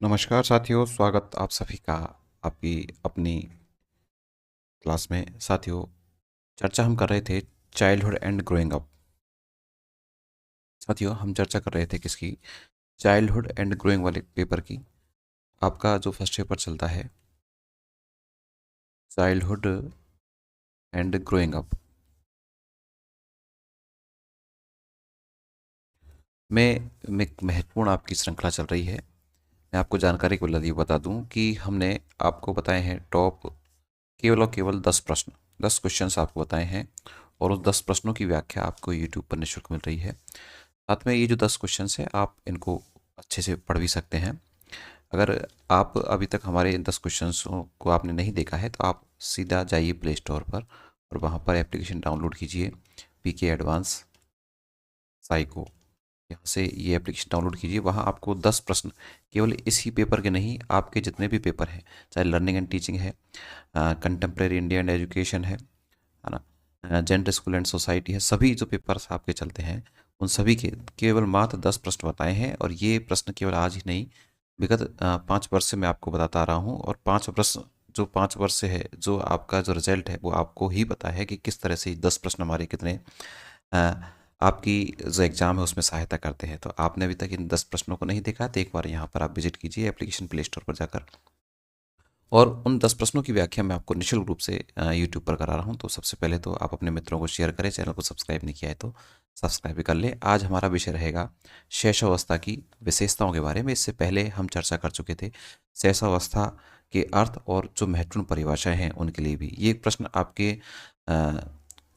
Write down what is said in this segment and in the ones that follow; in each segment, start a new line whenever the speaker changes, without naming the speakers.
नमस्कार साथियों, स्वागत आप सभी का आपकी अपनी क्लास में। साथियों, चर्चा हम कर रहे थे चाइल्डहुड एंड ग्रोइंग अप। साथियों, हम चर्चा कर रहे थे किसकी? चाइल्डहुड एंड ग्रोइंग वाले पेपर की। आपका जो फर्स्ट पेपर चलता है चाइल्डहुड एंड ग्रोइंग अप में एक महत्वपूर्ण आपकी श्रृंखला चल रही है। मैं आपको जानकारी को लदी बता दूं कि हमने आपको बताए हैं टॉप केवल और केवल 10 प्रश्न, 10 क्वेश्चंस आपको बताए हैं और उस 10 प्रश्नों की व्याख्या आपको यूट्यूब पर निःशुल्क मिल रही है। साथ में ये जो 10 क्वेश्चंस हैं आप इनको अच्छे से पढ़ भी सकते हैं। अगर आप अभी तक हमारे इन 10 क्वेश्चंस को आपने नहीं देखा है तो आप सीधा जाइए प्ले स्टोर पर और वहाँ पर एप्लीकेशन डाउनलोड कीजिए, पीके एडवांस साइको। यहाँ से ये एप्लीकेशन डाउनलोड कीजिए। वहाँ आपको 10 प्रश्न केवल इसी पेपर के नहीं, आपके जितने भी पेपर हैं, चाहे लर्निंग एंड टीचिंग है, कंटेम्प्रेरी इंडिया एंड एजुकेशन है ना, जेंडर स्कूल एंड सोसाइटी है, सभी जो पेपर्स आपके चलते हैं उन सभी के केवल मात्र 10 प्रश्न बताए हैं। और ये प्रश्न केवल आज ही नहीं, विगत 5 वर्ष से मैं आपको बताता आ रहा हूँ। और 5 वर्ष, जो 5 वर्ष से है, जो आपका जो रिजल्ट है वो आपको ही पता है कि किस तरह से 10 प्रश्न हमारे कितने अ, आपकी जो एग्ज़ाम है उसमें सहायता करते हैं। तो आपने अभी तक इन 10 प्रश्नों को नहीं देखा है तो एक बार यहाँ पर आप विजिट कीजिए एप्लीकेशन प्ले स्टोर पर जाकर, और उन 10 प्रश्नों की व्याख्या मैं आपको निःशुल्क रूप से यूट्यूब पर करा रहा हूँ। तो सबसे पहले तो आप अपने मित्रों को शेयर करें, चैनल को सब्सक्राइब नहीं किया है तो सब्सक्राइब भी कर लें। आज हमारा विषय रहेगा शैशवावस्था की विशेषताओं के बारे में। इससे पहले हम चर्चा कर चुके थे शैशवावस्था के अर्थ और जो महत्वपूर्ण परिभाषाएं हैं उनके लिए भी। ये प्रश्न आपके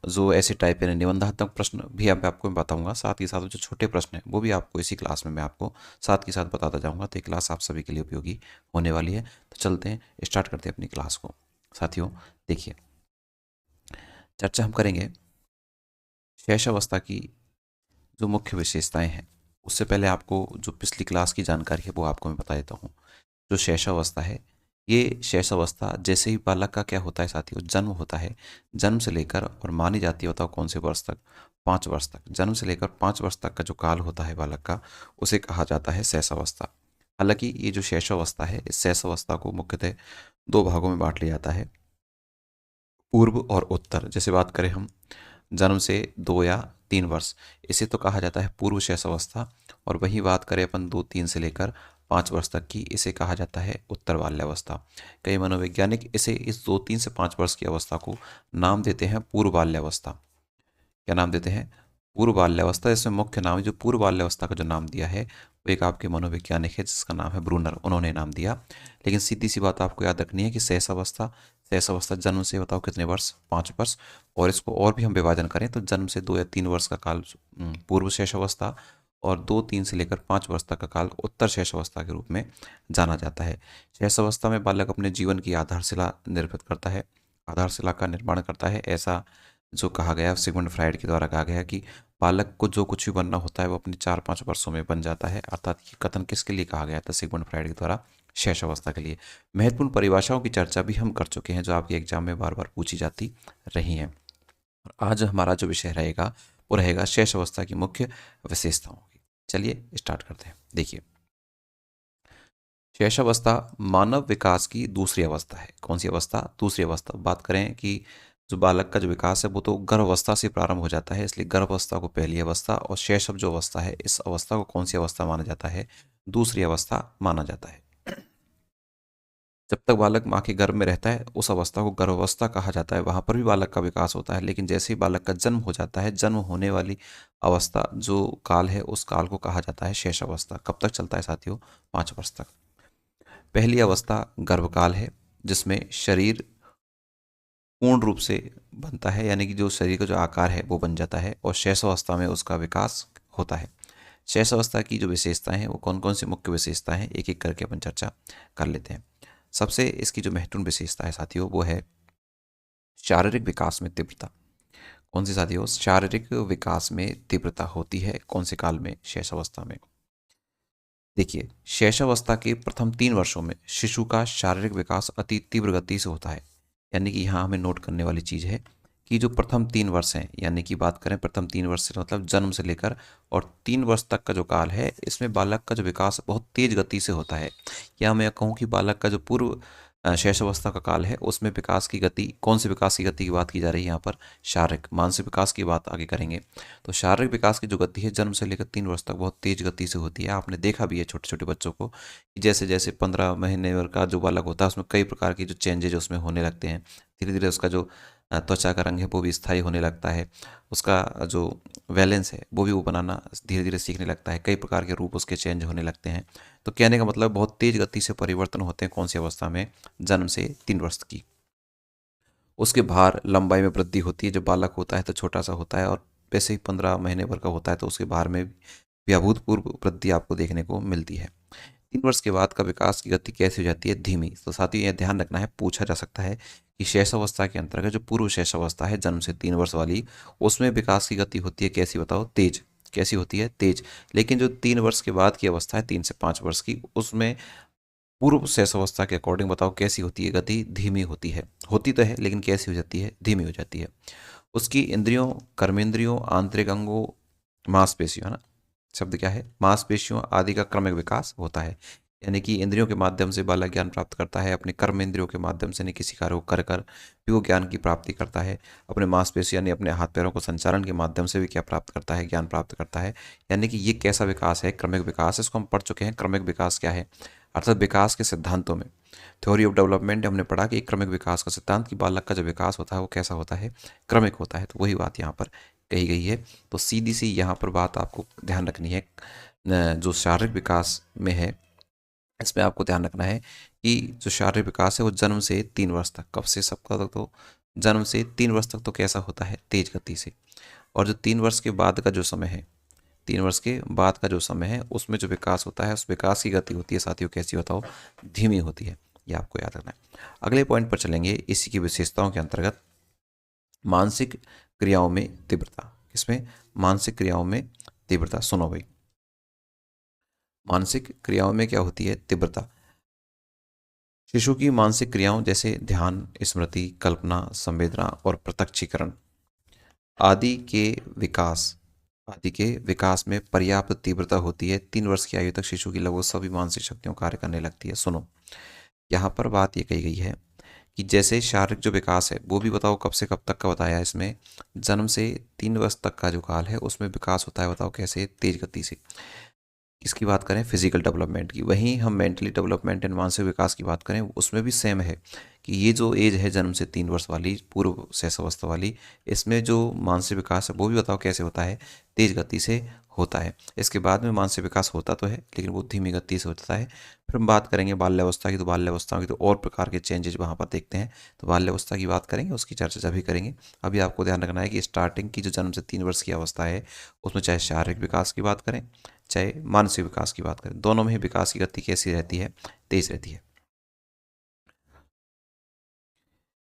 जो ऐसे टाइप यानी निबंधात्मक प्रश्न भी अब आपको मैं बताऊंगा, साथ ही साथ जो छोटे प्रश्न हैं वो भी आपको इसी क्लास में मैं आपको साथ के साथ बताता जाऊंगा। तो ये क्लास आप सभी के लिए उपयोगी होने वाली है। तो चलते हैं, स्टार्ट करते हैं अपनी क्लास को। साथियों देखिए, चर्चा हम करेंगे शैशवावस्था की जो मुख्य विशेषताएं हैं। उससे पहले आपको जो पिछली क्लास की जानकारी है वो आपको मैं बता देता हूँ। जो शैशवावस्था है, ये शैशवावस्था जैसे ही बालक का क्या होता है साथियों, जन्म होता है, जन्म से लेकर और मानी जाती है, बताओ कौन से वर्ष तक? 5 वर्ष तक। जन्म से लेकर 5 वर्ष तक का जो काल होता है बालक का, उसे कहा जाता है शैशवावस्था। हालांकि ये जो शैशवावस्था है, इस शैशवावस्था को मुख्यतः 2 भागों में बांट लिया जाता है, पूर्व और उत्तर। जैसे बात करें हम जन्म से 2 या 3 वर्ष, इसे तो कहा जाता है पूर्व शैशवावस्था। और वही बात करें अपन 2-3 से लेकर 5 वर्ष तक की, इसे कहा जाता है उत्तर बाल्यावस्था। कई मनोवैज्ञानिक इसे इस 2-3 से 5 वर्ष की अवस्था को नाम देते हैं पूर्व बाल्यावस्था। क्या नाम देते हैं? पूर्व बाल्यावस्था। इसमें मुख्य नाम जो पूर्व बाल्यावस्था का जो नाम दिया है वो एक आपके मनोवैज्ञानिक है जिसका नाम है ब्रूनर, उन्होंने नाम दिया। लेकिन सीधी सी बात आपको याद रखनी है कि शैशवावस्था, शैशवावस्था जन्म से बताओ कितने वर्ष? 5 वर्ष। और इसको और भी हम विभाजन करें तो जन्म से 2 या 3 वर्ष का काल पूर्व शैशवावस्था, और 2-3 से लेकर 5 वर्ष तक का काल उत्तर शैशवावस्था के रूप में जाना जाता है। शैशवावस्था में बालक अपने जीवन की आधारशिला निर्मित करता है, आधारशिला का निर्माण करता है। ऐसा जो कहा गया सिगमंड फ्राइड के द्वारा कहा गया कि बालक को जो कुछ भी बनना होता है वो अपने 4-5 वर्षों में बन जाता है। अर्थात ये कथन किसके लिए कहा गया था सिगमंड फ्राइड के द्वारा? शैशवावस्था के लिए। महत्वपूर्ण परिभाषाओं की चर्चा भी हम कर चुके हैं जो आपके एग्जाम में बार बार पूछी जाती रही हैं। और आज हमारा जो विषय रहेगा वो रहेगा शैशवावस्था की मुख्य विशेषताओं की। चलिए स्टार्ट करते हैं। देखिए, शैशवावस्था मानव विकास की दूसरी अवस्था है। कौन सी अवस्था? दूसरी अवस्था। बात करें कि जो बालक का जो विकास है वो तो गर्भावस्था से प्रारंभ हो जाता है, इसलिए गर्भावस्था को पहली अवस्था, और शैशव जो अवस्था है इस अवस्था को कौन सी अवस्था माना जाता है? दूसरी अवस्था माना जाता है। जब तक बालक माँ के गर्भ में रहता है उस अवस्था को गर्भावस्था कहा जाता है, वहाँ पर भी बालक का विकास होता है। लेकिन जैसे ही बालक का जन्म हो जाता है, जन्म होने वाली अवस्था जो काल है उस काल को कहा जाता है शैशवावस्था। कब तक चलता है साथियों? 5 वर्ष तक। पहली अवस्था गर्भकाल है जिसमें शरीर पूर्ण रूप से बनता है, यानी कि जो शरीर का जो आकार है वो बन जाता है, और शैशवावस्था में उसका विकास होता है। शैशवावस्था की जो विशेषताएं हैं वो कौन कौन सी मुख्य विशेषताएं हैं, एक एक करके अपन चर्चा कर लेते हैं। सबसे इसकी जो महत्वपूर्ण विशेषता है साथियों वो है शारीरिक विकास में तीव्रता। कौन सी साथियों? शारीरिक विकास में तीव्रता होती है कौन से काल में? शैशवावस्था में। देखिए, शैशवावस्था के प्रथम 3 वर्षों में शिशु का शारीरिक विकास अति तीव्र गति से होता है। यानी कि यहाँ हमें नोट करने वाली चीज़ है कि जो प्रथम 3 वर्ष हैं, यानी कि बात करें प्रथम 3 वर्ष से मतलब जन्म से लेकर और 3 वर्ष तक का जो काल है, इसमें बालक का जो विकास बहुत तेज गति से होता है। या मैं कहूँ कि बालक का जो पूर्व शैशवावस्था का काल है, उसमें विकास की गति, कौन से विकास की गति की बात की जा रही है यहाँ पर? शारीरिक। मानसिक विकास की बात आगे करेंगे। तो शारीरिक विकास की जो गति है जन्म से लेकर 3 वर्ष तक बहुत तेज गति से होती है। आपने देखा भी है छोटे छोटे बच्चों को कि जैसे जैसे 15 महीने का जो बालक होता है उसमें कई प्रकार की जो चेंजेज उसमें होने लगते हैं। धीरे धीरे उसका जो त्वचा का रंग है वो भी स्थायी होने लगता है। उसका जो वैलेंस है वो भी वो बनाना धीरे धीरे सीखने लगता है। कई प्रकार के रूप उसके चेंज होने लगते हैं। तो कहने का मतलब बहुत तेज गति से परिवर्तन होते हैं कौन सी अवस्था में? जन्म से 3 वर्ष की। उसके भार लंबाई में वृद्धि होती है। जब बालक होता है तो छोटा सा होता है और वैसे ही 15 महीने भर का होता है तो उसके भार में भी अभूतपूर्व वृद्धि आपको देखने को मिलती है। 3 वर्ष के बाद का विकास की गति कैसी हो जाती है? धीमी। तो साथियों यह ध्यान रखना है, पूछा जा सकता है कि शैशवावस्था के अंतर्गत जो पूर्व शैशवावस्था है जन्म से 3 वर्ष वाली, उसमें विकास की गति होती है कैसी? बताओ। तेज। कैसी होती है? तेज। लेकिन जो 3 वर्ष के बाद की अवस्था है 3 से 5 वर्ष की, उसमें पूर्व शैशवावस्था के अकॉर्डिंग बताओ कैसी होती है गति? धीमी होती है। होती तो है लेकिन कैसी हो जाती है? धीमी हो जाती है। उसकी इंद्रियों, कर्मेंद्रियों, आंतरिक अंगों, मांसपेशियों, है ना, शब्द क्या है? मांसपेशियों आदि का क्रमिक विकास होता है। यानी कि इंद्रियों के माध्यम से बालक ज्ञान प्राप्त करता है, अपने कर्म इंद्रियों के माध्यम से, यानी किसी कार्य को कर कर भी वो ज्ञान की प्राप्ति करता है। अपने मांसपेशी यानी अपने हाथ पैरों को संचालन के माध्यम से भी क्या प्राप्त करता है? ज्ञान प्राप्त करता है। यानी कि ये कैसा विकास है? क्रमिक विकास। इसको हम पढ़ चुके हैं। क्रमिक विकास क्या है? अर्थात विकास के सिद्धांतों में थ्योरी ऑफ डेवलपमेंट हमने पढ़ा कि एक क्रमिक विकास का सिद्धांत कि बालक का जो विकास होता है वो कैसा होता है? क्रमिक होता है। तो वही बात यहाँ पर कही गई है। तो सीधी सी यहाँ पर बात आपको ध्यान रखनी है, जो शारीरिक विकास में है इसमें आपको ध्यान रखना है कि जो शारीरिक विकास है वो जन्म से 3 वर्ष तक, कब से सबका तक? तो जन्म से 3 वर्ष तक तो कैसा होता है? तेज गति से। और जो 3 वर्ष के बाद का जो समय है, 3 वर्ष के बाद का जो समय है उसमें जो विकास होता है, उस विकास की गति होती है साथियों कैसी? बताओ। धीमी होती है। ये आपको याद रखना है। अगले पॉइंट पर चलेंगे। इसी की विशेषताओं के अंतर्गत मानसिक क्रियाओं में तीव्रता। इसमें मानसिक क्रियाओं में तीव्रता। सुनो भाई, मानसिक क्रियाओं में क्या होती है? तीव्रता। शिशु की मानसिक क्रियाओं जैसे ध्यान, स्मृति, कल्पना, संवेदना और प्रत्यक्षीकरण आदि के विकास में पर्याप्त तीव्रता होती है। 3 वर्ष की आयु तक शिशु की लगभग सभी मानसिक शक्तियों कार्य करने लगती है। सुनो, यहाँ पर बात ये कही गई है कि जैसे शारीरिक जो विकास है वो भी बताओ कब से कब तक का बताया है इसमें? जन्म से 3 वर्ष तक का जो काल है उसमें विकास होता है। बताओ कैसे? तेज गति से। इसकी बात करें फिजिकल डेवलपमेंट की, वहीं हम मेंटली डेवलपमेंट एंड मानसिक विकास की बात करें उसमें भी सेम है कि ये जो एज है जन्म से 3 वर्ष वाली, पूर्व शैशवावस्था वाली, इसमें जो मानसिक विकास है वो भी बताओ कैसे होता है? तेज गति से होता है। इसके बाद में मानसिक विकास होता तो है लेकिन वो धीमी गति से होता है। फिर हम बात करेंगे बाल्यावस्था की, तो बाल्यावस्था की तो और प्रकार के चेंजेज वहाँ पर देखते हैं। तो बाल्यावस्था की बात करेंगे, उसकी चर्चा जब भी करेंगे। अभी आपको ध्यान रखना है कि स्टार्टिंग की जो जन्म से 3 वर्ष की अवस्था है उसमें चाहे शारीरिक विकास की बात करें चाहे मानसिक विकास की बात करें, दोनों में ही विकास की गति कैसी रहती है? तेज रहती है।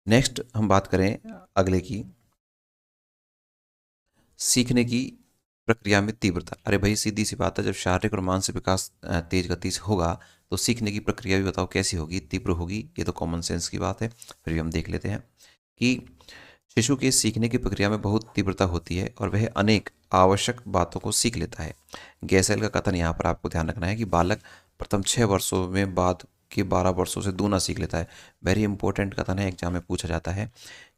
नेक्स्ट हम बात करें अगले की, सीखने की प्रक्रिया में तीव्रता। अरे भाई सीधी सी बात है, जब शारीरिक और मानसिक विकास तेज गति से होगा तो सीखने की प्रक्रिया भी बताओ कैसी होगी? तीव्र होगी। ये तो कॉमन सेंस की बात है। फिर भी हम देख लेते हैं कि शिशु के सीखने की प्रक्रिया में बहुत तीव्रता होती है और वह अनेक आवश्यक बातों को सीख लेता है। गैसेल का कथन यहाँ पर आपको ध्यान रखना है कि बालक प्रथम 6 वर्षों में बाद के 12 वर्षों से दूना सीख लेता है। वेरी इंपॉर्टेंट कथन है, एग्जाम में पूछा जाता है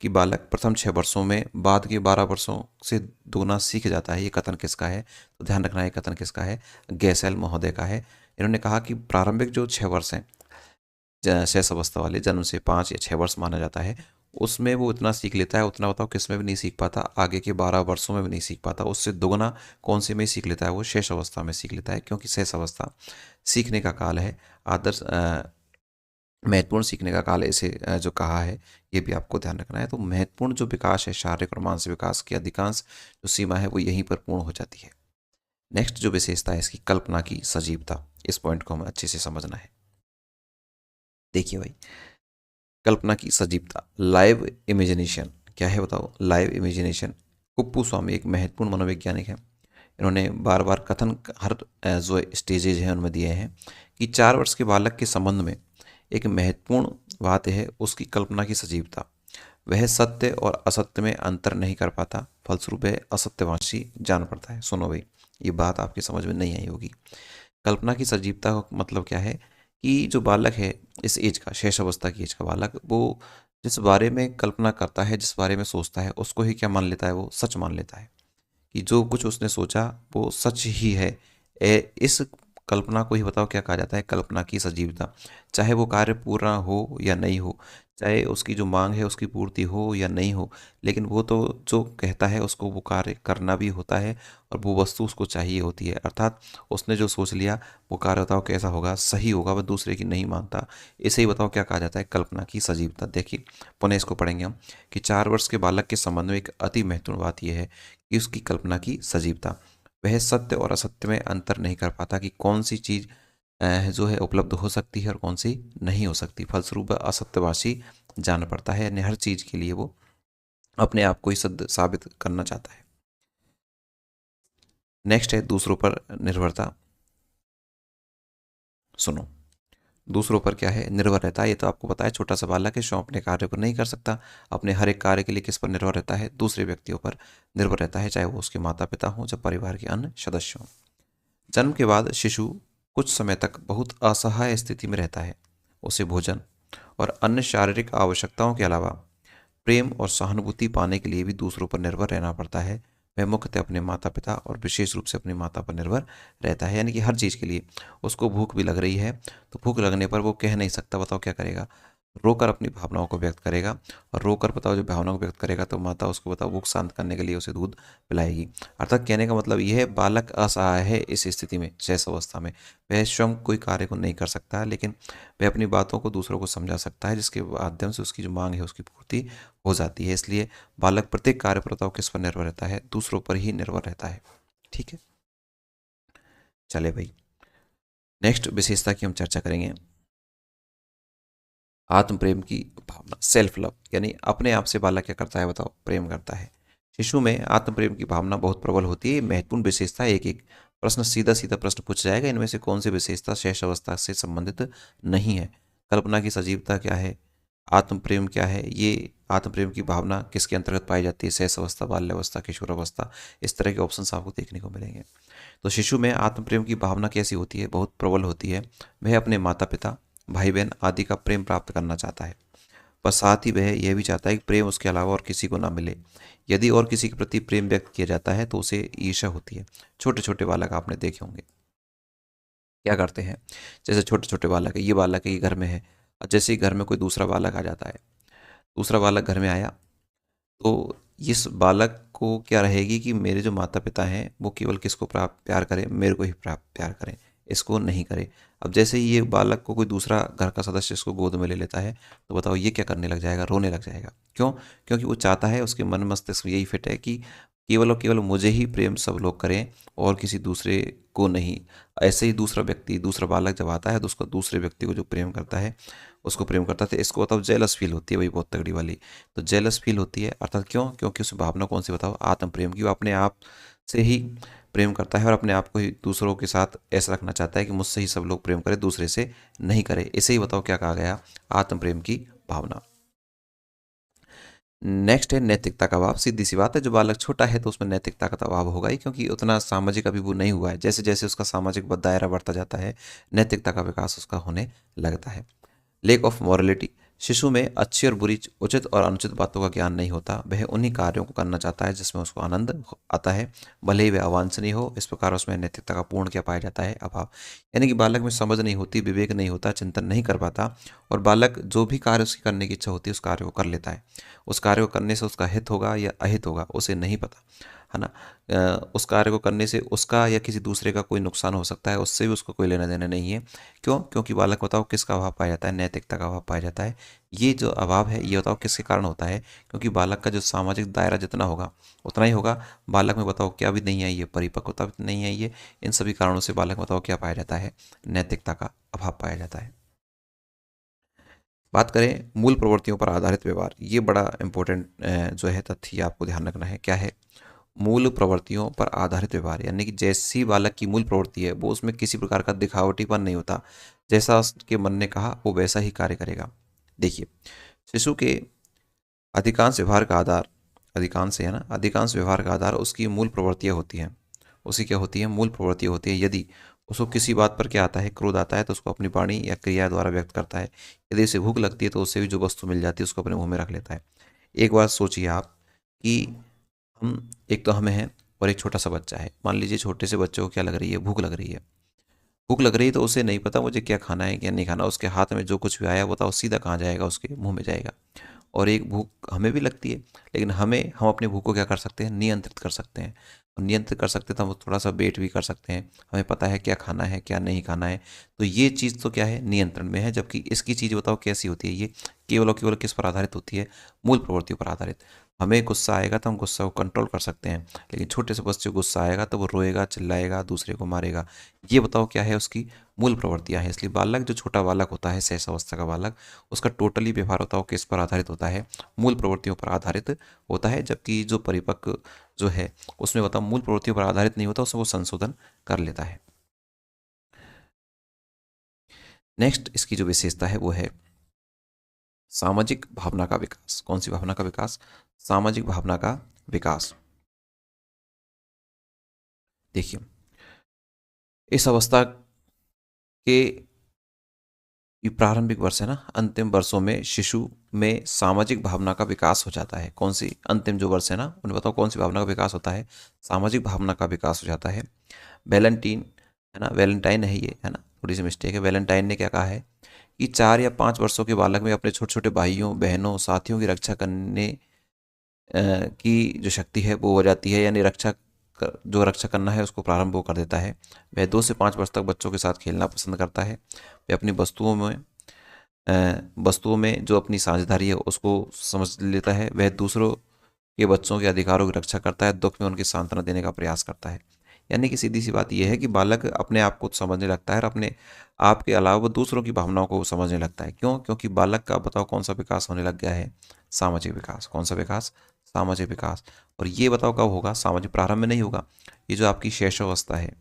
कि बालक प्रथम 6 वर्षों में बाद के 12 वर्षों से दूना सीख जाता है। ये कथन किसका है? तो ध्यान रखना है कथन किसका है? गैसेल महोदय का है। इन्होंने कहा कि प्रारंभिक जो 6 वर्ष हैं शैशवावस्था वाले, जन्म से 5 या 6 वर्ष माना जाता है, उसमें वो इतना सीख लेता है, उतना बताओ किस में भी नहीं सीख पाता, आगे के 12 वर्षों में भी नहीं सीख पाता। उससे दुगना कौन से में सीख लेता है? वो शैशवावस्था में सीख लेता है, क्योंकि शैशवावस्था सीखने का काल है। आदर्श महत्वपूर्ण सीखने का काल इसे जो कहा है, ये भी आपको ध्यान रखना है। तो महत्वपूर्ण जो विकास है शारीरिक और मानसिक विकास की अधिकांश जो सीमा है वो यहीं पर पूर्ण हो जाती है। नेक्स्ट जो विशेषता है इसकी, कल्पना की सजीवता। इस पॉइंट को हमें अच्छे से समझना है। देखिए भाई, कल्पना की सजीवता, लाइव इमेजिनेशन क्या है बताओ? Live imagination. कुप्पू स्वामी एक महत्वपूर्ण मनोवैज्ञानिक है। इन्होंने बार बार कथन हर जो स्टेजेज हैं उनमें दिए हैं कि 4 वर्ष के बालक के संबंध में एक महत्वपूर्ण बात है उसकी कल्पना की सजीवता। वह सत्य और असत्य में अंतर नहीं कर पाता, फलस्वरूप वह असत्यवादी जान पड़ता है। सुनो भाई, ये बात आपकी समझ में नहीं आई होगी। कल्पना की सजीवता का मतलब क्या है कि जो बालक है, इस एज का, शेष अवस्था की एज का बालक, वो जिस बारे में कल्पना करता है, जिस बारे में सोचता है, उसको ही क्या मान लेता है, वो सच मान लेता है कि जो कुछ उसने सोचा वो सच ही है। इस कल्पना को ही बताओ क्या कहा जाता है, कल्पना की सजीवता। चाहे वो कार्य पूरा हो या नहीं हो, चाहे उसकी जो मांग है उसकी पूर्ति हो या नहीं हो, लेकिन वो तो जो कहता है उसको वो कार्य करना भी होता है, और वो वस्तु उसको चाहिए होती है। अर्थात उसने जो सोच लिया वो कार्य बताओ कैसा होगा, सही होगा, वह दूसरे की नहीं मानता। इसे ही बताओ क्या कहा जाता है, कल्पना की सजीवता। देखिए पुनः इसको पढ़ेंगे हम कि 4 वर्ष के बालक के संबंध में एक अति महत्वपूर्ण बात यह है कि उसकी कल्पना की सजीवता। वह सत्य और असत्य में अंतर नहीं कर पाता कि कौन सी चीज जो है उपलब्ध हो सकती है और कौन सी नहीं हो सकती। फलस्वरूप असत्यवासी जान पड़ता है, यानी हर चीज के लिए वो अपने आप को ही सत्य साबित करना चाहता है। नेक्स्ट है दूसरों पर निर्भरता। सुनो, दूसरों पर क्या है, निर्भर रहता है। ये तो आपको पता है, छोटा सा बालक है, स्वयं अपने कार्य को नहीं कर सकता। अपने हर एक कार्य के लिए किस पर निर्भर रहता है, दूसरे व्यक्तियों पर निर्भर रहता है, चाहे वो उसके माता पिता हों, चाहे परिवार के अन्य सदस्य हों। जन्म के बाद शिशु कुछ समय तक बहुत असहाय स्थिति में रहता है। उसे भोजन और अन्य शारीरिक आवश्यकताओं के अलावा प्रेम और सहानुभूति पाने के लिए भी दूसरों पर निर्भर रहना पड़ता है। वह मुख्यतः अपने माता पिता और विशेष रूप से अपनी माता पर निर्भर रहता है, यानी कि हर चीज़ के लिए। उसको भूख भी लग रही है तो भूख लगने पर वो कह नहीं सकता, बताओ क्या करेगा, रोकर अपनी भावनाओं को व्यक्त करेगा। और रोकर बताओ जब भावनाओं को व्यक्त करेगा तो माता उसको बताओ भूख शांत करने के लिए उसे दूध पिलाएगी। अर्थात कहने का मतलब यह है, बालक असहाय है इस स्थिति में, शेष अवस्था में। वह स्वयं कोई कार्य को नहीं कर सकता, लेकिन वह अपनी बातों को दूसरों को समझा सकता है, जिसके माध्यम से उसकी जो मांग है उसकी पूर्ति हो जाती है। इसलिए बालक प्रत्येक कार्य पर बताओ किस पर निर्भर रहता है, दूसरों पर ही निर्भर रहता है। ठीक है, चले भाई, नेक्स्ट विशेषता की हम चर्चा करेंगे, आत्म प्रेम की भावना, सेल्फ लव। यानी अपने आप से बालक क्या करता है, बताओ, प्रेम करता है। शिशु में आत्म प्रेम की भावना बहुत प्रबल होती है। महत्वपूर्ण विशेषता, एक एक प्रश्न, सीधा सीधा प्रश्न पूछा जाएगा, इनमें से कौन सी विशेषता शेष अवस्था से संबंधित नहीं है। कल्पना की सजीवता क्या है, आत्म प्रेम क्या है, ये आत्म प्रेम की भावना किसके अंतर्गत पाई जाती है, शेष अवस्था, बाल्यावस्था, किशोरावस्था। इस तरह के ऑप्शन आपको देखने को मिलेंगे। तो शिशु में आत्म प्रेम की भावना कैसी होती है, बहुत प्रबल होती है। वह अपने माता पिता, भाई बहन आदि का प्रेम प्राप्त करना चाहता है, पर साथ ही वह यह भी चाहता है कि प्रेम उसके अलावा और किसी को ना मिले। यदि और किसी के प्रति प्रेम व्यक्त किया जाता है तो उसे ईर्ष्या होती है। छोटे छोटे बालक आपने देखे होंगे क्या करते हैं, जैसे छोटे छोटे बालक है, ये बालक है, ये घर में है, और जैसे ही घर में कोई दूसरा बालक आ जाता है, दूसरा बालक घर में आया, तो इस बालक को क्या रहेगी कि मेरे जो माता पिता हैं वो केवल किसको प्राप्त प्यार करें, मेरे को ही प्राप्त प्यार करें, इसको नहीं करें। अब जैसे ही ये बालक को कोई दूसरा घर का सदस्य इसको गोद में ले लेता है, तो बताओ ये क्या करने लग जाएगा, रोने लग जाएगा। क्यों? क्योंकि वो चाहता है, उसके मन मस्तिष्क में यही फिट है कि केवल और केवल मुझे ही प्रेम सब लोग करें और किसी दूसरे को नहीं। ऐसे ही दूसरा व्यक्ति, दूसरा बालक जब आता है तो उसको दूसरे व्यक्ति को जो प्रेम करता है उसको प्रेम करता है, तो इसको बताओ जेलस फील होती है भाई, बहुत तगड़ी वाली। तो जेलस फील होती है, अर्थात क्यों? क्योंकि उस भावना कौन सी, बताओ, आत्म प्रेम की। वो अपने आप से ही प्रेम करता है और अपने आप को ही दूसरों के साथ ऐसा रखना चाहता है कि मुझसे ही सब लोग प्रेम करें, दूसरे से नहीं करें। इसे ही बताओ क्या कहा गया, आत्म प्रेम की भावना। नेक्स्ट है नैतिकता का अभाव। सीधी सी बात है, जो बालक छोटा है तो उसमें नैतिकता का तो अभाव होगा ही, क्योंकि उतना सामाजिक अभी वो नहीं हुआ है। जैसे जैसे उसका सामाजिक दायरा बढ़ता जाता है, नैतिकता का विकास उसका होने लगता है। लेक ऑफ मॉरलिटी, शिशु में अच्छी और बुरी, उचित और अनुचित बातों का ज्ञान नहीं होता। वह उन्हीं कार्यों को करना चाहता है जिसमें उसको आनंद आता है, भले ही वह अवांछनीय हो। इस प्रकार उसमें नैतिकता का पूर्ण क्या पाया जाता है, अभाव। यानी कि बालक में समझ नहीं होती, विवेक नहीं होता, चिंतन नहीं कर पाता, और बालक जो भी कार्य उसकी करने की इच्छा होती है उस कार्य को कर लेता है। उस कार्य को करने से उसका हित होगा या अहित होगा उसे नहीं पता, है ना। उस कार्य को करने से उसका या किसी दूसरे का कोई नुकसान हो सकता है, उससे भी उसको कोई लेना देना नहीं है। क्यों? क्योंकि बालक, बताओ, किसका अभाव पाया जाता है, नैतिकता का अभाव पाया जाता है। ये जो अभाव है ये बताओ किसके कारण होता है, क्योंकि बालक का जो सामाजिक दायरा जितना होगा उतना ही होगा। बालक में बताओ क्या भी नहीं आई है, परिपक्वता भी नहीं आई है। इन सभी कारणों से बालक, बताओ, क्या पाया जाता है, नैतिकता का अभाव पाया जाता है। बात करें मूल प्रवृत्तियों पर आधारित व्यवहार, ये बड़ा इंपॉर्टेंट जो है तथ्य आपको ध्यान रखना है। क्या है? मूल प्रवृत्तियों पर आधारित व्यवहार, यानी कि जैसी बालक की मूल प्रवृत्ति है वो उसमें किसी प्रकार का दिखावटीपन नहीं होता। जैसा उसके मन ने कहा वो वैसा ही कार्य करेगा। देखिए, शिशु के अधिकांश व्यवहार का आधार, अधिकांश है ना, अधिकांश व्यवहार का आधार उसकी मूल प्रवृत्तियाँ होती हैं। उसकी क्या होती है? मूल प्रवृत्तियाँ होती है। यदि उसको किसी बात पर क्या आता है, क्रोध आता है, तो उसको अपनी वाणी या क्रिया द्वारा व्यक्त करता है। यदि उसे भूख लगती है तो उससे भी जो वस्तु मिल जाती है उसको अपने मुंह में रख लेता है। एक बात सोचिए आप कि हम, एक तो हमें है और एक छोटा सा बच्चा है। मान लीजिए छोटे से बच्चे को क्या लग रही है? भूख लग रही है। भूख लग रही है तो उसे नहीं पता मुझे क्या खाना है क्या नहीं खाना। उसके हाथ में जो कुछ भी आया बताओ सीधा कहाँ जाएगा? उसके मुंह में जाएगा। और एक भूख हमें भी लगती है, लेकिन हम अपनी भूख को क्या कर सकते हैं? नियंत्रित कर सकते हैं। और नियंत्रित कर सकते हैं तो हम थोड़ा सा वेट भी कर सकते हैं। हमें पता है क्या खाना है क्या नहीं खाना है। तो ये चीज़ तो क्या है? नियंत्रण में है। जबकि इसकी चीज़ बताओ कैसी होती है? ये केवल और केवल किस पर आधारित होती है? मूल प्रवृत्तियों पर आधारित। हमें गुस्सा आएगा तो हम गुस्सा को कंट्रोल कर सकते हैं, लेकिन छोटे से बच्चे को गुस्सा आएगा तो वो रोएगा, चिल्लाएगा, दूसरे को मारेगा। ये बताओ क्या है? उसकी मूल प्रवृत्तियाँ हैं। इसलिए बालक, जो छोटा बालक होता है, शेष अवस्था का बालक, उसका टोटली व्यवहार होता है किस पर आधारित होता है? मूल प्रवृत्तियों पर आधारित होता है। जबकि जो परिपक्व जो है उसमें बताओ मूल प्रवृत्तियों पर आधारित नहीं होता, उसमें वो संशोधन कर लेता है। नेक्स्ट इसकी जो विशेषता है वो है सामाजिक भावना का विकास। कौन सी भावना का विकास? सामाजिक भावना का विकास। देखिए, इस अवस्था के ये प्रारंभिक वर्ष है ना, अंतिम वर्षों में शिशु में सामाजिक भावना का विकास हो जाता है। कौन सी? अंतिम जो वर्ष है ना, उन्हें बताओ कौन सी भावना का विकास होता है? सामाजिक भावना का विकास हो जाता है। वैलेंटीन है ना, वैलेंटाइन है ये, है ना, थोड़ी सी मिस्टेक है। वैलेंटाइन ने क्या कहा है कि 4 या 5 वर्षों के बालक में अपने छोटे छोटे भाइयों बहनों साथियों की रक्षा करने की जो शक्ति है वो हो जाती है। यानी जो रक्षा करना है उसको प्रारंभ वो कर देता है। वह 2 से 5 वर्ष तक बच्चों के साथ खेलना पसंद करता है। वह अपनी वस्तुओं में जो अपनी साझेदारी है उसको समझ लेता है। वह दूसरों के बच्चों के अधिकारों की रक्षा करता है, दुख में उनकी सांत्वना देने का प्रयास करता है। यानी कि सीधी सी बात यह है कि बालक अपने आप को समझने लगता है और अपने आप के अलावा वो दूसरों की भावनाओं को समझने लगता है। क्यों? क्योंकि बालक का बताओ कौन सा विकास होने लग गया है? सामाजिक विकास। कौन सा विकास? सामाजिक विकास। और ये बताओ कब होगा? सामाजिक प्रारंभ में नहीं होगा। ये जो आपकी शैशवावस्था है,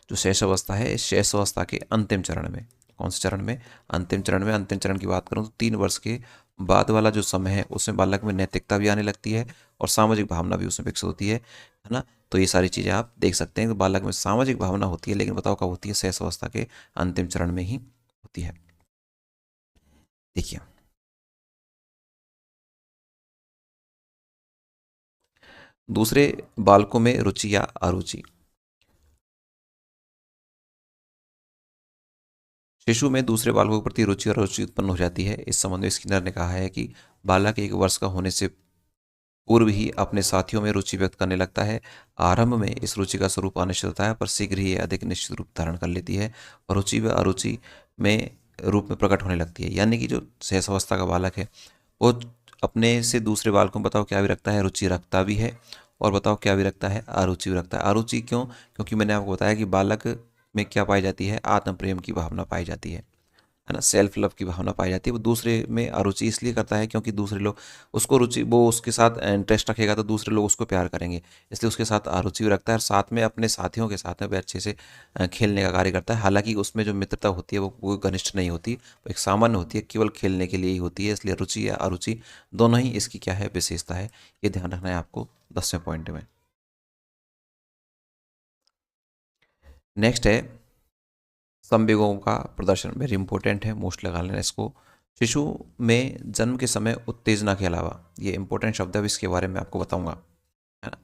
जो शेष अवस्था है, इस शेष अवस्था के अंतिम चरण में। कौन से चरण में? अंतिम चरण में। अंतिम चरण की बात करूं तो 3 वर्ष के बाद वाला जो समय है उसमें बालक में नैतिकता भी आने लगती है और सामाजिक भावना भी उसमें विकसित होती है ना। तो ये सारी चीज़ें आप देख सकते हैं कि बालक में सामाजिक भावना होती है, लेकिन बताओ कब होती है? शेष अवस्था के अंतिम चरण में ही होती है। देखिए, दूसरे बालकों में रुचि या अरुचि। शिशु में दूसरे बालकों के प्रति रुचि और अरुचि उत्पन्न हो जाती है। इस संबंध में स्किनर ने कहा है कि बालक 1 वर्ष का होने से पूर्व ही अपने साथियों में रुचि व्यक्त करने लगता है। आरंभ में इस रुचि का स्वरूप अनिश्चित होता है, पर शीघ्र ही अधिक निश्चित रूप धारण कर लेती है और रुचि व अरुचि में रूप में प्रकट होने लगती है। यानी कि जो शेष अवस्था का बालक है वो अपने से दूसरे बालकों में बताओ क्या भी रखता है? रुचि रखता भी है। और बताओ क्या भी रखता है? अरुचि भी रखता है। अरुचि क्यों? क्योंकि मैंने आपको बताया कि बालक में क्या पाई जाती है? आत्म प्रेम की भावना पाई जाती है ना, सेल्फ लव की भावना पाई जाती है। वो दूसरे में अरुचि इसलिए करता है क्योंकि दूसरे लोग उसको रुचि, वो उसके साथ इंटरेस्ट रखेगा तो दूसरे लोग उसको प्यार करेंगे, इसलिए उसके साथ अरुचि भी रखता है। और साथ में अपने साथियों के साथ में भी अच्छे से खेलने का कार्य करता है। हालांकि उसमें जो मित्रता होती है वो घनिष्ठ नहीं होती, वो एक सामान्य होती है, केवल खेलने के लिए ही होती है। इसलिए रुचि या अरुचि दोनों ही इसकी क्या है? विशेषता है। ये ध्यान रखना है आपको 10वें पॉइंट में। नेक्स्ट है संवेगों का प्रदर्शन। वेरी इंपॉर्टेंट है, मोस्ट लगा लेना इसको। शिशु में जन्म के समय उत्तेजना के अलावा, ये इंपॉर्टेंट शब्द है, इसके बारे में आपको बताऊंगा, है ना।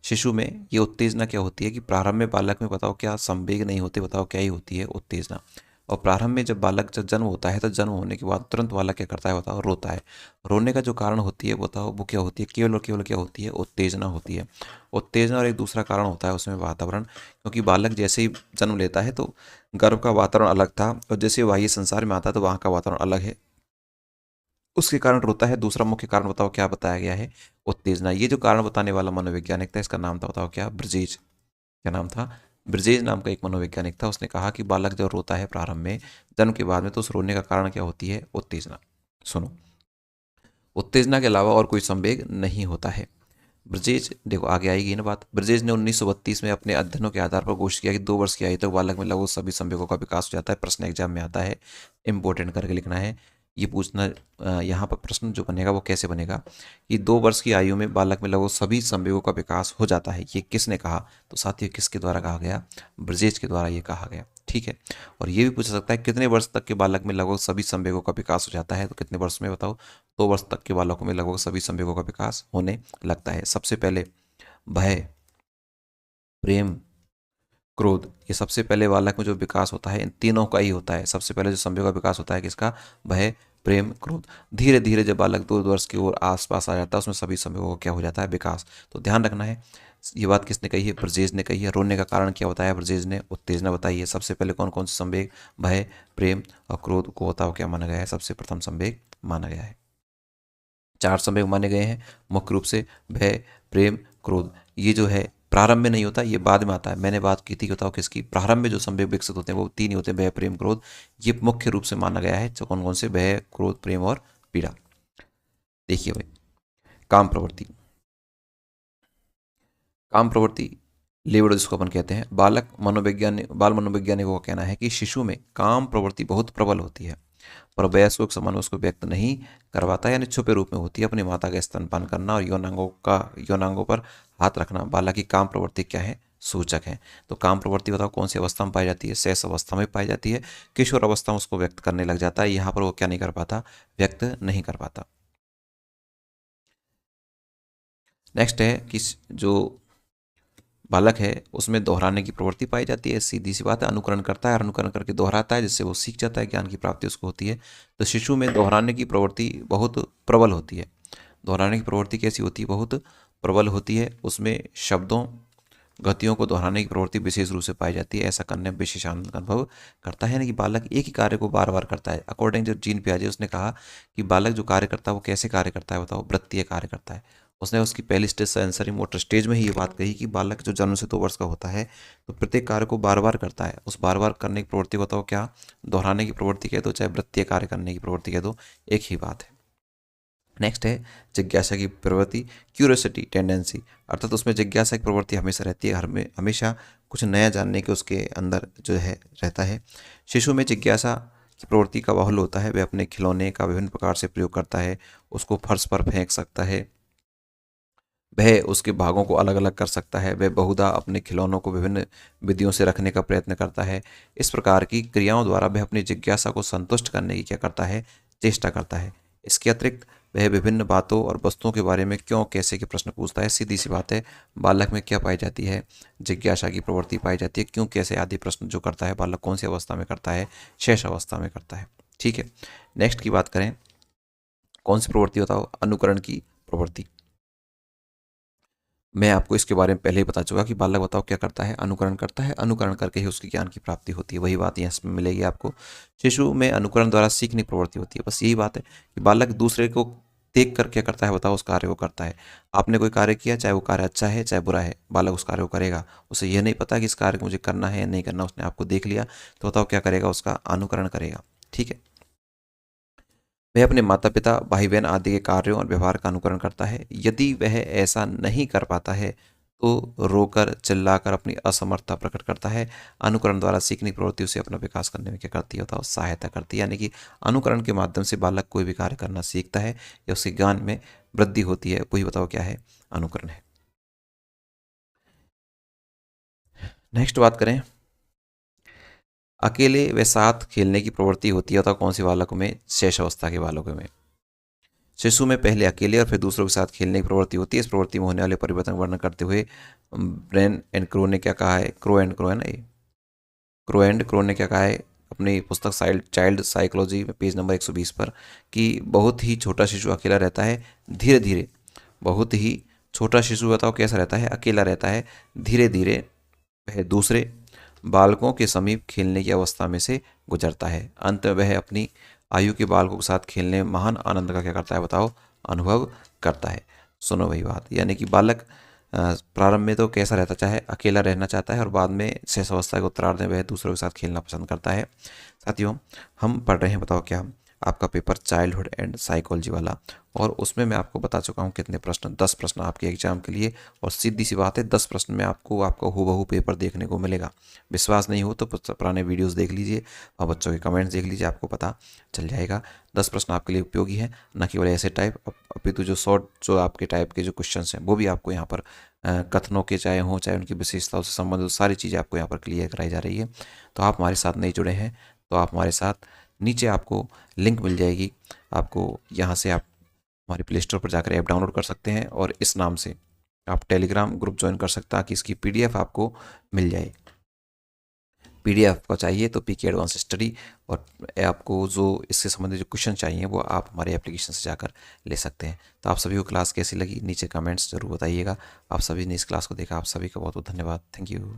शिशु में ये उत्तेजना क्या होती है कि प्रारंभ में बालक में बताओ क्या संवेग नहीं होते? बताओ क्या ही होती है? उत्तेजना। और प्रारंभ में जब बालक जब जन्म होता है तो जन्म होने के बाद तुरंत बालक क्या करता है? बताओ, रोता है। रोने का जो कारण होती है बताओ वो क्या होती है? केवल और केवल क्या होती है? उत्तेजना होती है। उत्तेजना। और एक दूसरा कारण होता है उसमें वातावरण, क्योंकि बालक जैसे ही जन्म लेता है तो गर्भ का वातावरण अलग था और जैसे वह ये संसार में आता है तो वहाँ का वातावरण अलग है, उसके कारण रोता है। दूसरा मुख्य कारण बताओ क्या बताया गया है? उत्तेजना। ये जो कारण बताने वाला मनोवैज्ञानिक था इसका नाम था, बताओ क्या? ब्रजेज। क्या नाम था? ब्रजेज नाम का एक मनोवैज्ञानिक था। उसने कहा कि बालक जब रोता है प्रारंभ में, जन्म के बाद में, तो उस रोने का कारण क्या होती है? उत्तेजना। सुनो, उत्तेजना के अलावा और कोई संवेग नहीं होता है। ब्रजेज, देखो आगे आएगी ना बात। ब्रजेज ने 1932 में अपने अध्ययनों के आधार पर घोषित किया कि 2 वर्ष की आयु तक बालक में लगभग सभी संवेगों का विकास हो जाता है। प्रश्न एग्जाम में आता है, इंपॉर्टेंट करके लिखना है ये पूछना यहाँ पर प्रश्न जो बनेगा वो कैसे बनेगा कि 2 वर्ष की आयु में बालक में लगभग सभी संवेगों का विकास हो जाता है, ये किसने कहा? तो साथियों किसके द्वारा कहा गया? ब्रजेश के द्वारा ये कहा गया। ठीक है, और ये भी पूछा सकता है कितने वर्ष तक के बालक में लगभग सभी संवेगों का विकास हो जाता है? तो कितने वर्ष में बताओ? 2 वर्ष तक के बालकों में लगभग सभी संवेगों का विकास होने लगता है। सबसे पहले भय, प्रेम, क्रोध, ये सबसे पहले बालक में जो विकास होता है इन तीनों का ही होता है। सबसे पहले जो संवेग का विकास होता है किसका? भय, प्रेम, क्रोध। धीरे धीरे जब बालक 2 वर्ष की ओर आसपास आ जाता है उसमें सभी संवेगों का क्या हो जाता है? विकास। तो ध्यान रखना है, ये बात किसने कही है? ब्रजेश ने कही है। रोने का कारण क्या बताया ब्रजेश ने? उत्तेजना बताई है। सबसे पहले कौन कौन से संवेग? भय, प्रेम और क्रोध को बताओ क्या माना गया है? सबसे प्रथम संवेग माना गया है। 4 संवेग माने गए हैं मुख्य रूप से, भय, प्रेम, क्रोध। ये जो है प्रारंभ में नहीं होता, ये बाद में आता है। मैंने बात की थी, बताओ किसकी? प्रारंभ में जो संवेग विकसित होते हैं वो 3 ही होते हैं, भय, प्रेम, क्रोध। ये मुख्य रूप से माना गया है। तो कौन कौन से? भय, क्रोध, प्रेम और पीड़ा। देखिए भाई, काम प्रवृत्ति। काम प्रवृत्ति लिबिडो जिसको अपन कहते हैं, बाल मनोवैज्ञानिकों का कहना है कि शिशु में काम प्रवृत्ति बहुत प्रबल होती है, पर वयस्कों के समान उसको व्यक्त नहीं करवाता, यानी छुपे रूप में होती है। अपनी माता का स्तनपान करना और यौनांगों पर हाथ रखना बालक की काम प्रवृत्ति क्या है? सूचक है। तो काम प्रवृत्ति बताओ कौन सी अवस्था में पाई जाती है? शैशव अवस्था में पाई जाती है। किशोर अवस्था में उसको व्यक्त करने लग जाता है, यहाँ पर वो क्या नहीं कर पाता? व्यक्त नहीं कर पाता। नेक्स्ट है कि जो बालक है उसमें दोहराने की प्रवृत्ति पाई जाती है। सीधी सी बात है, अनुकरण करता है और अनुकरण करके दोहराता है, जिससे वो सीख जाता है, ज्ञान की प्राप्ति उसको होती है। तो शिशु में दोहराने की प्रवृत्ति बहुत प्रबल होती है। दोहराने की प्रवृत्ति कैसी होती है? बहुत प्रबल होती है। उसमें शब्दों, गतियों को दोहराने की प्रवृत्ति विशेष रूप से पाई जाती है। ऐसा करने में विशेष आनंद अनुभव करता है, यानी कि बालक एक ही कार्य को बार बार करता है। अकॉर्डिंग जो जीन पियाजे उसने कहा कि बालक जो कार्य करता है वो कैसे कार्य करता है? बताओ, वृत्तीय कार्य करता है। उसने उसकी पहली स्टेज सेंसरी मोटर स्टेज में ही ये बात कही कि बालक जो जन्म से 2 वर्ष का होता है तो प्रत्येक कार्य को बार बार करता है। उस बार बार करने की प्रवृत्ति बताओ क्या? दोहराने की प्रवृत्ति कह दो चाहे वृत्तीय कार्य करने की प्रवृत्ति कह दो, एक ही बात है। नेक्स्ट है जिज्ञासा की प्रवृत्ति, क्यूरियोसिटी टेंडेंसी, अर्थात उसमें जिज्ञासा की प्रवृत्ति हमेशा रहती है, हर में हमेशा कुछ नया जानने के उसके अंदर जो है रहता है। शिशु में जिज्ञासा की प्रवृत्ति का बाहुल्य होता है। वह अपने खिलौने का विभिन्न प्रकार से प्रयोग करता है, उसको फर्श पर फेंक सकता है, वह उसके भागों को अलग अलग कर सकता है, वह बहुधा अपने खिलौनों को विभिन्न विधियों से रखने का प्रयत्न करता है। इस प्रकार की क्रियाओं द्वारा वह अपनी जिज्ञासा को संतुष्ट करने की क्या करता है? चेष्टा करता है। इसके अतिरिक्त वह विभिन्न बातों और वस्तुओं के बारे में क्यों, कैसे के प्रश्न पूछता है। सीधी सी बात है, बालक में क्या पाई जाती है? जिज्ञासा की प्रवृत्ति पाई जाती है। क्यों, कैसे आदि प्रश्न जो करता है बालक कौन सी अवस्था में करता है? शेष अवस्था में करता है। ठीक है, नेक्स्ट की बात करें, कौन सी प्रवृत्ति बताओ? अनुकरण की प्रवृत्ति। मैं आपको इसके बारे में पहले ही बता चुका कि बालक बताओ क्या करता है? अनुकरण करता है। अनुकरण करके ही उसकी ज्ञान की प्राप्ति होती है। वही बात यहाँ इसमें मिलेगी आपको। शिशु में अनुकरण द्वारा सीखने की प्रवृत्ति होती है। बस यही बात है कि बालक दूसरे को देख कर क्या करता है बताओ? उस कार्य को करता है। आपने कोई कार्य किया, चाहे वो कार्य अच्छा है चाहे बुरा है, बालक उस कार्य को करेगा। उसे यह नहीं पता कि इस कार्य को मुझे करना है या नहीं करना, उसने आपको देख लिया तो बताओ क्या करेगा? उसका अनुकरण करेगा। ठीक है, वह अपने माता पिता, भाई बहन आदि के कार्यों और व्यवहार का अनुकरण करता है। यदि वह ऐसा नहीं कर पाता है तो रोकर चिल्लाकर अपनी असमर्थता प्रकट करता है। अनुकरण द्वारा सीखने की प्रवृत्ति उसे अपना विकास करने में क्या करती है? सहायता करती है। यानी कि अनुकरण के माध्यम से बालक कोई भी कार्य करना सीखता है या उसके ज्ञान में वृद्धि होती है, वही बताओ क्या है? अनुकरण है। नेक्स्ट बात करें, अकेले व साथ खेलने की प्रवृत्ति होती है तो कौन सी बालकों में? शेष अवस्था के बालकों में। शिशु में पहले अकेले और फिर दूसरों के साथ खेलने की प्रवृत्ति होती है। इस प्रवृत्ति में होने वाले परिवर्तन का वर्णन करते हुए ब्रेन एंड क्रो ने क्या कहा है? क्रो है ना, ये क्रो ने क्या कहा है अपनी पुस्तक चाइल्ड साइकोलॉजी में पेज नंबर 120 पर कि बहुत ही छोटा शिशु अकेला रहता है धीरे धीरे। बहुत ही छोटा शिशु बताओ कैसा रहता है? अकेला रहता है। धीरे धीरे वह दूसरे बालकों के समीप खेलने की अवस्था में से गुजरता है। अंत में वह अपनी आयु के बालकों के साथ खेलने में महान आनंद का क्या करता है बताओ? अनुभव करता है। सुनो वही बात, यानी कि बालक प्रारंभ में तो कैसा रहता, चाहे अकेला रहना चाहता है और बाद में शेष अवस्था के उत्तरार्ध में वह दूसरों के साथ खेलना पसंद करता है। साथियों, हम पढ़ रहे हैं बताओ क्या? आपका पेपर चाइल्डहुड एंड साइकोलॉजी वाला, और उसमें मैं आपको बता चुका हूँ कितने प्रश्न, 10 प्रश्न आपके एग्जाम के लिए। और सीधी सी बात है, 10 प्रश्न में आपको आपका हूबहू पेपर देखने को मिलेगा। विश्वास नहीं हो तो पुराने वीडियोस देख लीजिए और बच्चों के कमेंट्स देख लीजिए, आपको पता चल जाएगा। 10 प्रश्न आपके लिए उपयोगी है, न केवल ऐसे टाइप, अपितु जो शॉर्ट जो आपके टाइप के जो क्वेश्चन हैं वो भी आपको यहाँ पर कथनों के चाहे हों, चाहे उनकी विशेषताओं से संबंधित सारी चीज़ें आपको यहाँ पर क्लियर कराई जा रही है। तो आप हमारे साथ नहीं जुड़े हैं तो आप हमारे साथ, नीचे आपको लिंक मिल जाएगी, आपको यहाँ से आप हमारे प्ले स्टोर पर जाकर ऐप डाउनलोड कर सकते हैं और इस नाम से आप टेलीग्राम ग्रुप ज्वाइन कर सकते हैं ताकि इसकी पीडीएफ आपको मिल जाए। पीडीएफ को चाहिए तो पीके एडवांस स्टडी, और आपको जो इससे संबंधित जो क्वेश्चन चाहिए वो आप हमारे एप्लीकेशन से जाकर ले सकते हैं। तो आप सभी को क्लास कैसी लगी नीचे कमेंट्स जरूर बताइएगा। आप सभी ने इस क्लास को देखा, आप सभी का बहुत बहुत धन्यवाद। Thank you.